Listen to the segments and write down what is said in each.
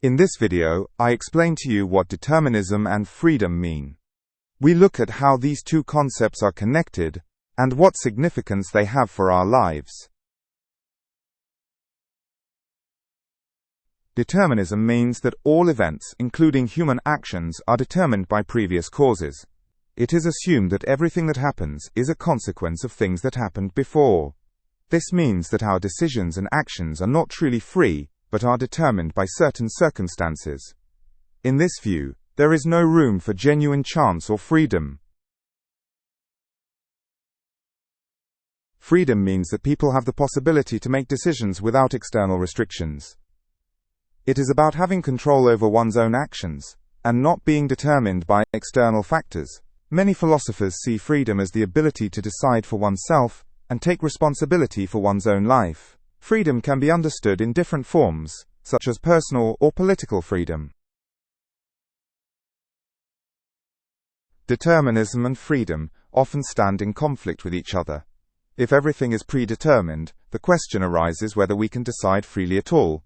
In this video, I explain to you what determinism and freedom mean. We look at how these two concepts are connected, and what significance they have for our lives. Determinism means that all events, including human actions, are determined by previous causes. It is assumed that everything that happens is a consequence of things that happened before. This means that our decisions and actions are not truly free, but are determined by certain circumstances. In this view, there is no room for genuine chance or freedom. Freedom means that people have the possibility to make decisions without external restrictions. It is about having control over one's own actions, and not being determined by external factors. Many philosophers see freedom as the ability to decide for oneself, and take responsibility for one's own life. Freedom can be understood in different forms, such as personal or political freedom. Determinism and freedom often stand in conflict with each other. If everything is predetermined, the question arises whether we can decide freely at all.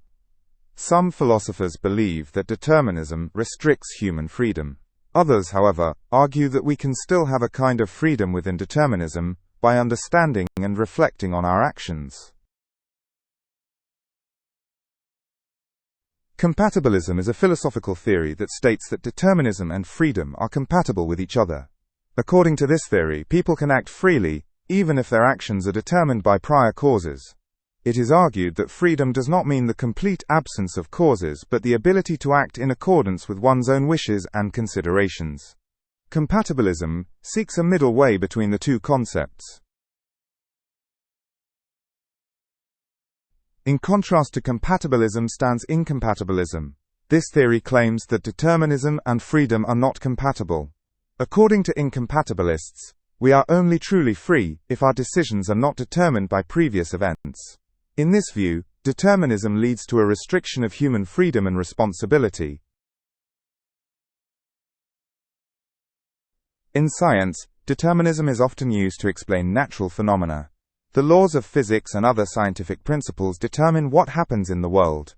Some philosophers believe that determinism restricts human freedom. Others, however, argue that we can still have a kind of freedom within determinism by understanding and reflecting on our actions. Compatibilism is a philosophical theory that states that determinism and freedom are compatible with each other. According to this theory, people can act freely, even if their actions are determined by prior causes. It is argued that freedom does not mean the complete absence of causes, but the ability to act in accordance with one's own wishes and considerations. Compatibilism seeks a middle way between the two concepts. In contrast to compatibilism stands incompatibilism. This theory claims that determinism and freedom are not compatible. According to incompatibilists, we are only truly free if our decisions are not determined by previous events. In this view, determinism leads to a restriction of human freedom and responsibility. In science, determinism is often used to explain natural phenomena. The laws of physics and other scientific principles determine what happens in the world.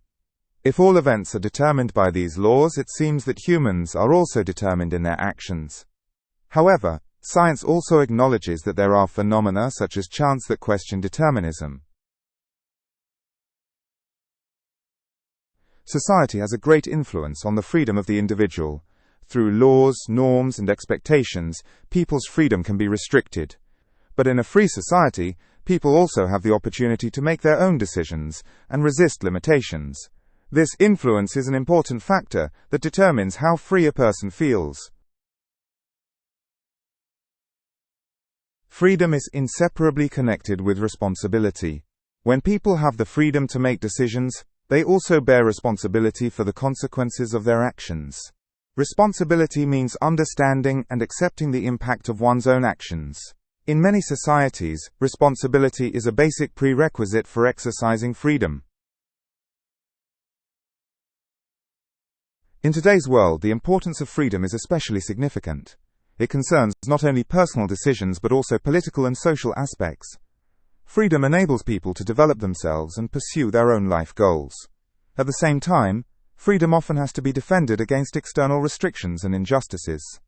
If all events are determined by these laws, it seems that humans are also determined in their actions. However, science also acknowledges that there are phenomena such as chance that question determinism. Society has a great influence on the freedom of the individual. Through laws, norms, and expectations, people's freedom can be restricted. But in a free society, people also have the opportunity to make their own decisions and resist limitations. This influence is an important factor that determines how free a person feels. Freedom is inseparably connected with responsibility. When people have the freedom to make decisions, they also bear responsibility for the consequences of their actions. Responsibility means understanding and accepting the impact of one's own actions. In many societies, responsibility is a basic prerequisite for exercising freedom. In today's world, the importance of freedom is especially significant. It concerns not only personal decisions but also political and social aspects. Freedom enables people to develop themselves and pursue their own life goals. At the same time, freedom often has to be defended against external restrictions and injustices.